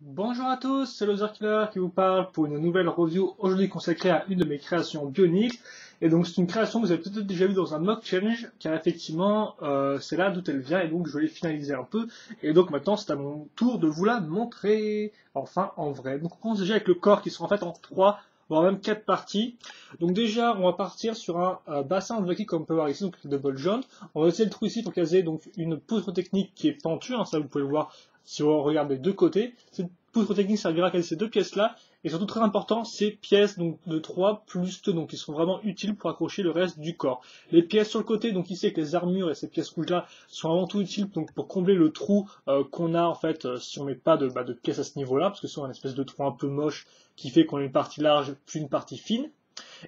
Bonjour à tous, c'est Killer qui vous parle pour une nouvelle review aujourd'hui consacrée à une de mes créations Bionic. Et donc c'est une création que vous avez peut-être déjà vue dans un mock challenge, car effectivement c'est là d'où elle vient et donc je vais finaliser un peu. Et donc maintenant c'est à mon tour de vous la montrer, enfin en vrai. Donc on commence déjà avec le corps qui sera en fait en 3 voire même 4 parties. Donc déjà on va partir sur un bassin de hockey comme on peut voir ici, donc le double jump. On va utiliser le trou ici pour caser donc une poutre technique qui est pentue, hein, ça vous pouvez le voir si on regarde des deux côtés. Cette poutre technique servira à caser ces deux pièces-là, et surtout très important, ces pièces donc de 3 plus 2, donc qui sont vraiment utiles pour accrocher le reste du corps. Les pièces sur le côté, donc ici avec les armures et ces pièces rouges-là, sont avant tout utiles donc pour combler le trou qu'on a en fait si on met pas de pièces à ce niveau-là, parce que c'est une espèce de trou un peu moche qui fait qu'on a une partie large puis une partie fine.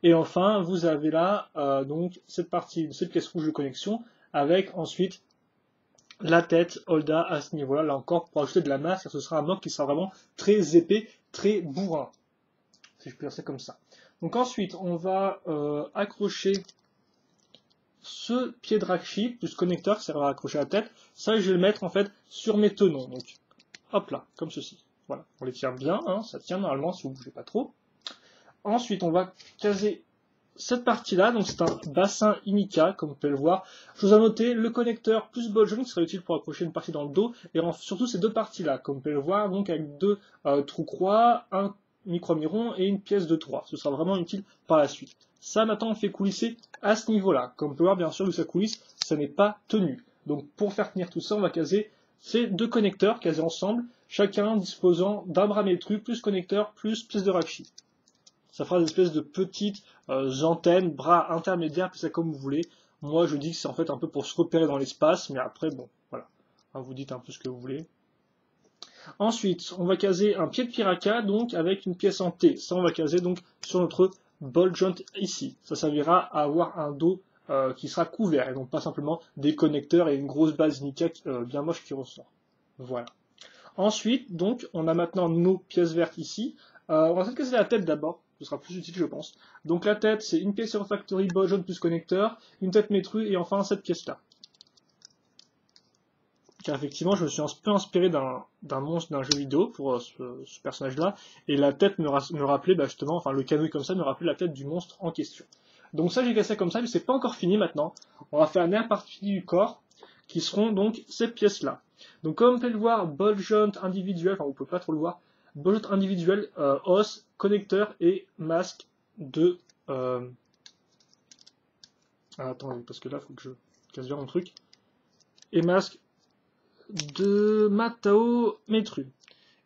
Et enfin, vous avez là donc cette partie, cette pièce rouge de connexion, avec ensuite la tête Holda à ce niveau-là, là encore pour ajouter de la masse, car ce sera un mock qui sera vraiment très épais, très bourrin, si je peux dire ça comme ça. Donc ensuite, on va accrocher ce pied de Rakshi, plus connecteur qui servira à accrocher la tête. Ça, je vais le mettre en fait sur mes tenons. Donc, hop là, comme ceci. Voilà, on les tient bien, hein, ça tient normalement si vous ne bougez pas trop. Ensuite, on va caser cette partie-là, donc c'est un bassin Inika, comme vous pouvez le voir. Je vous ai noté le connecteur plus ball joint qui serait utile pour accrocher une partie dans le dos, et surtout ces deux parties-là, comme vous pouvez le voir, donc avec deux trous croix, un micro-miron et une pièce de 3. Ce sera vraiment utile par la suite. Ça, maintenant, on fait coulisser à ce niveau-là. Comme vous pouvez voir, bien sûr, vu que ça coulisse, ça n'est pas tenu. Donc, pour faire tenir tout ça, on va caser ces deux connecteurs casés ensemble, chacun disposant d'un bras métru, plus connecteur, plus pièce de Rakshi. Ça fera des espèces de petites antennes, bras intermédiaires, puis ça comme vous voulez. Moi, je dis que c'est en fait un peu pour se repérer dans l'espace, mais après, bon, voilà. Vous dites un peu ce que vous voulez. Ensuite, on va caser un pied de piraka, donc avec une pièce en T. Ça, on va caser donc sur notre ball joint ici. Ça servira à avoir un dos qui sera couvert, et non pas simplement des connecteurs et une grosse base Nika bien moche qui ressort. Voilà. Ensuite, donc, on a maintenant nos pièces vertes ici. On va essayer de casser la tête d'abord, ce sera plus utile, je pense. Donc la tête, c'est une pièce sur Factory, ball jaune plus connecteur, une tête métrue, et enfin cette pièce-là. Car effectivement, je me suis un peu inspiré d'un monstre d'un jeu vidéo pour ce personnage-là, et la tête me rappelait justement, enfin le canouille comme ça me rappelait la tête du monstre en question. Donc ça, j'ai cassé comme ça, mais c'est pas encore fini maintenant. On va faire la dernière partie du corps, qui seront donc ces pièces-là. Donc comme vous pouvez le voir, ball joint individuel, enfin vous pouvez pas trop le voir, ball joint individuel, os, connecteur et masque de... attendez, parce que là, il faut que je casse bien mon truc. Et masque de Matao Metru.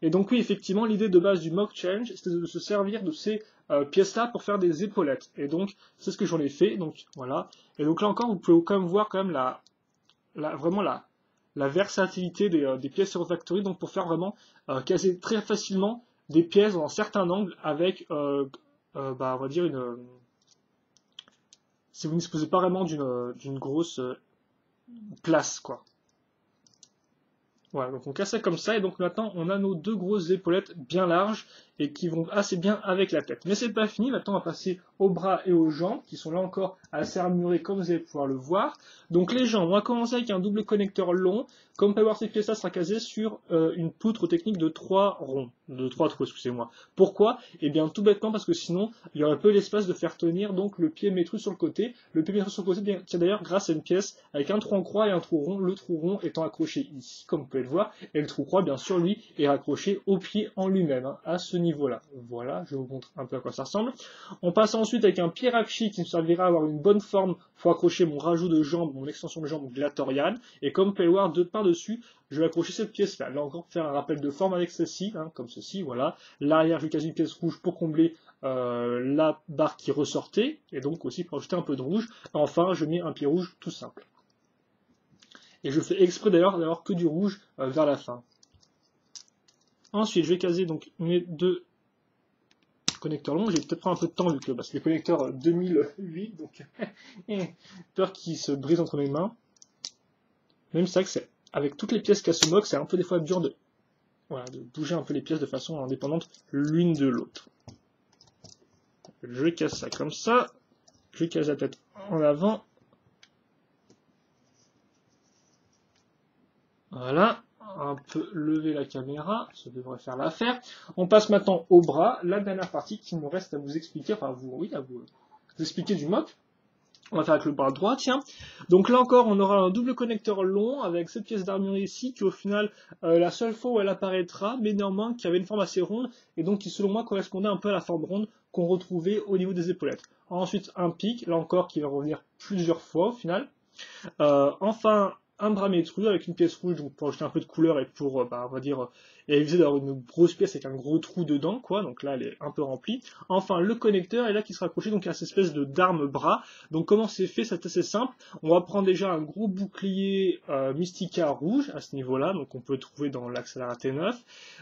Et donc oui, effectivement, l'idée de base du mock challenge, c'était de se servir de ces pièces-là pour faire des épaulettes. Et donc, c'est ce que j'en ai fait. Donc voilà. Et donc là encore, vous pouvez quand même voir quand même vraiment la versatilité des pièces Hero Factory, donc pour faire vraiment caser très facilement des pièces dans un certain angle avec, on va dire si vous ne disposez pas vraiment d'une grosse place, quoi. Voilà, donc on casse ça comme ça, et donc maintenant on a nos deux grosses épaulettes bien larges et qui vont assez bien avec la tête. Mais c'est pas fini, maintenant on va passer aux bras et aux jambes, qui sont là encore assez armurés comme vous allez pouvoir le voir. Donc les jambes, on va commencer avec un double connecteur long. Comme vous pouvez voir, cette pièce-là sera casée sur une poutre technique de 3 ronds, de 3 trous, excusez-moi. Pourquoi? Eh bien tout bêtement parce que sinon il y aurait peu l'espace de faire tenir donc le pied métru sur le côté. Le pied métru sur le côté tient d'ailleurs grâce à une pièce avec un trou en croix et un trou rond, le trou rond étant accroché ici, comme vous pouvez le voir, et le trou croix, bien sûr, lui, est raccroché au pied en lui-même, hein, à ce niveau-là. Voilà, je vous montre un peu à quoi ça ressemble. On passe ensuite avec un pied Rakshi qui me servira à avoir une bonne forme pour accrocher mon rajout de jambe, mon extension de jambe Glatorian, et comme vous pouvez le voir, par-dessus, je vais accrocher cette pièce-là. Là encore, faire un rappel de forme avec celle-ci, hein, comme ceci, voilà. L'arrière, je vais caser une pièce rouge pour combler la barre qui ressortait, et donc aussi pour ajouter un peu de rouge. Enfin, je mets un pied rouge tout simple. Et je fais exprès d'ailleurs d'avoir que du rouge vers la fin. Ensuite, je vais caser donc mes deux connecteurs longs. J'ai peut-être prendre un peu de temps vu que c'est des connecteurs 2008, donc peur qu'ils se brisent entre mes mains. Même c'est vrai que c'est avec toutes les pièces qu'a ce mock, c'est un peu des fois dur de bouger un peu les pièces de façon indépendante l'une de l'autre. Je casse ça comme ça. Je casse la tête en avant. Voilà. un peu lever la caméra, ça devrait faire l'affaire. On passe maintenant au bras, la dernière partie qui nous reste à vous expliquer, enfin à vous expliquer du mock. On va faire avec le bras droit, tiens. Donc là encore, on aura un double connecteur long avec cette pièce d'armure ici, qui au final, la seule fois où elle apparaîtra, mais néanmoins qui avait une forme assez ronde, et donc qui selon moi correspondait un peu à la forme ronde qu'on retrouvait au niveau des épaulettes. Ensuite, un pic, là encore, qui va revenir plusieurs fois au final. Enfin, un bras métru avec une pièce rouge, donc pour ajouter un peu de couleur et pour, on va dire, éviter d'avoir une grosse pièce avec un gros trou dedans, quoi. Donc là, elle est un peu remplie. Enfin, le connecteur est là qui sera accroché donc à cette espèce de d'arme bras. Donc comment c'est fait? C'est assez simple. On va prendre déjà un gros bouclier Mystica rouge à ce niveau-là, donc on peut le trouver dans l'Accélera T9.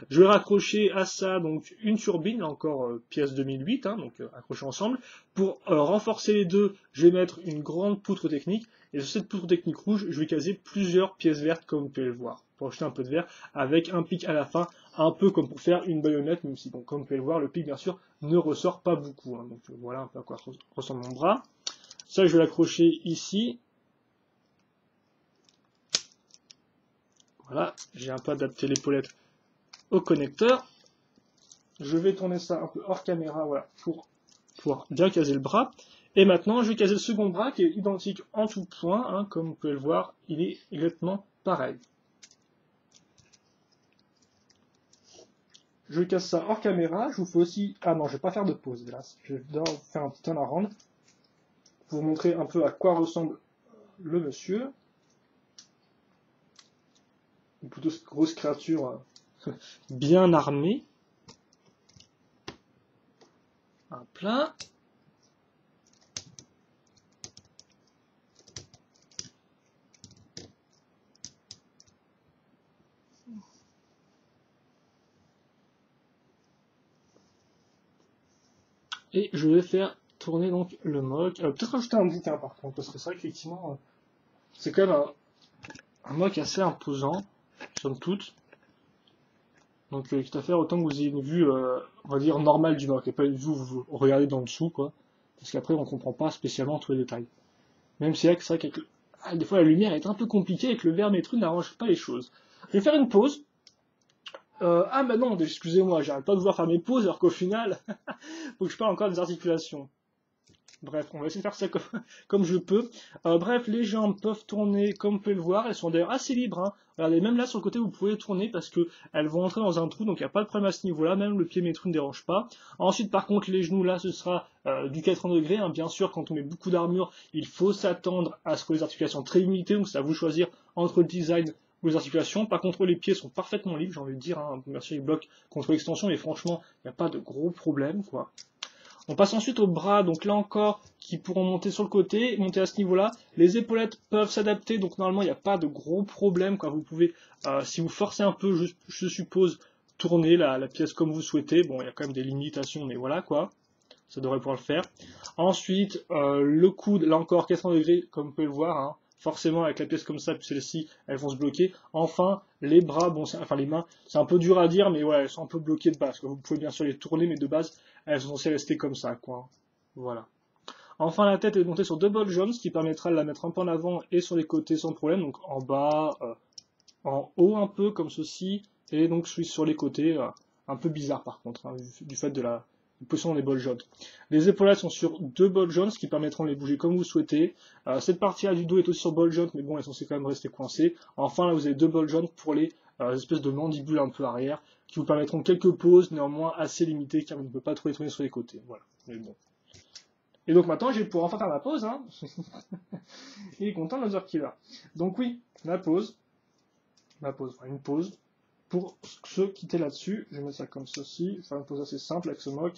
Je vais raccrocher à ça donc une turbine, là encore pièce 2008, hein, donc accrochée ensemble. Pour renforcer les deux, je vais mettre une grande poutre technique. Et sur cette poutre technique rouge, je vais caser plusieurs pièces vertes comme vous pouvez le voir, pour ajouter un peu de vert, avec un pic à la fin, un peu comme pour faire une baïonnette, même si, bon, comme vous pouvez le voir, le pic, bien sûr, ne ressort pas beaucoup. Hein. Donc voilà un peu à quoi ressemble mon bras. Ça, je vais l'accrocher ici. Voilà, j'ai un peu adapté l'épaulette au connecteur. Je vais tourner ça un peu hors caméra, voilà, pour pouvoir bien caser le bras. Et maintenant, je vais caser le second bras qui est identique en tout point, hein, comme vous pouvez le voir, il est exactement pareil. Je casse ça hors caméra, je vous fais aussi... Ah non, je vais pas faire de pause, hélas. Je vais d'abord faire un petit turn around pour vous montrer un peu à quoi ressemble le monsieur. Ou plutôt cette grosse créature bien armée. Hop là. Et je vais faire tourner donc le mock. Peut-être rajouter un bouquin par contre, parce que c'est vrai qu'effectivement, c'est quand même un mock assez imposant, somme toute. Donc, quitte à faire autant que vous ayez une vue, on va dire, normale du mock, et pas une vue où vous regardez dans le dessous, quoi. Parce qu'après, on comprend pas spécialement tous les détails. Même si c'est vrai que des fois, la lumière est un peu compliquée et que le vermétru n'arrange pas les choses. Je vais faire une pause. Ah bah non, excusez-moi, j'arrête pas de vouloir faire mes pauses alors qu'au final, faut que je parle encore des articulations. Bref, on va essayer de faire ça comme je peux. Bref, les jambes peuvent tourner comme vous pouvez le voir, elles sont d'ailleurs assez libres. Hein. Regardez, même là sur le côté vous pouvez tourner parce qu'elles vont entrer dans un trou, donc il n'y a pas de problème à ce niveau-là, même le pied métru ne dérange pas. Ensuite par contre les genoux là ce sera du 80 degrés, hein. Bien sûr quand on met beaucoup d'armure, il faut s'attendre à ce que les articulations très limitées, donc c'est à vous choisir entre le design ou les articulations. Par contre les pieds sont parfaitement libres, j'ai envie de dire, hein. Merci les blocs contre l'extension, mais franchement il n'y a pas de gros problème quoi. On passe ensuite aux bras, donc là encore, qui pourront monter sur le côté, monter à ce niveau-là. Les épaulettes peuvent s'adapter, donc normalement il n'y a pas de gros problème, quoi. Vous pouvez, si vous forcez un peu, je suppose, tourner la pièce comme vous souhaitez. Bon, il y a quand même des limitations, mais voilà, quoi. Ça devrait pouvoir le faire. Ensuite, le coude, là encore, 80 degrés, comme vous pouvez le voir, hein. Forcément, avec la pièce comme ça, puis celle-ci, elles vont se bloquer. Enfin, les bras, bon, enfin les mains, c'est un peu dur à dire, mais ouais, elles sont un peu bloquées de base. Vous pouvez bien sûr les tourner, mais de base, elles sont censées rester comme ça, quoi. Voilà. Enfin, la tête est montée sur deux ball joints, ce qui permettra de la mettre un peu en avant et sur les côtés sans problème. Donc en bas, en haut un peu, comme ceci, et donc sur les côtés, un peu bizarre par contre, hein, du fait de la position des ball joints. Les épaulettes sont sur deux ball joints qui permettront de les bouger comme vous souhaitez. Cette partie-là du dos est aussi sur ball joint, mais bon, elle est censée quand même rester coincée. Enfin, là, vous avez deux ball joints pour les espèces de mandibules un peu arrière, qui vous permettront quelques poses, néanmoins assez limitées, car vous ne pouvez pas trop les tourner sur les côtés. Voilà. Mais bon. Et donc maintenant, je vais pouvoir enfin faire ma pause. Hein. Il est content de notre Killer. Donc oui, ma pause. Enfin une pause. Pour ceux qui étaient là-dessus, je vais mettre ça comme ceci. Faire une pause assez simple avec ce mock.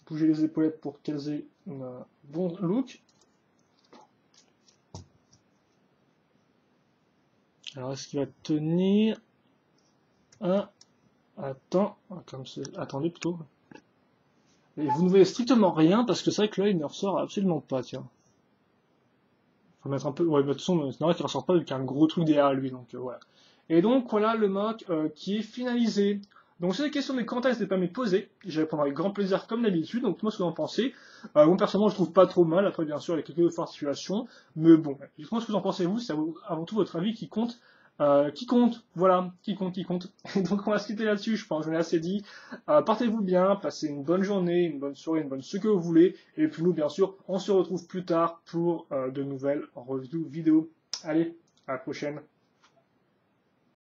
Bouger les épaulettes pour caser un bon look. Alors, est-ce qu'il va tenir? Attendez plutôt. Et vous ne voyez strictement rien parce que c'est vrai que là il ne ressort absolument pas, tiens. Faut mettre un peu. Ouais, de toute façon, c'est normal qu'il ne ressort pas vu qu'il y a un gros truc derrière lui, donc voilà. Et donc voilà le mock qui est finalisé. Donc si les questions des commentaires, n'hésitez pas à me les poser, je répondrai avec grand plaisir comme d'habitude, donc dites-moi ce que vous en pensez. Moi personnellement je trouve pas trop mal, après bien sûr il y a quelques fortes situations, mais bon, dites-moi ce que vous en pensez vous, c'est avant tout votre avis qui compte. Voilà, qui compte. Et donc on va se quitter là-dessus, je pense, je l'ai assez dit. Portez-vous bien, passez une bonne journée, une bonne soirée, une bonne ce que vous voulez. Et puis nous, bien sûr, on se retrouve plus tard pour de nouvelles reviews vidéo. Allez, à la prochaine.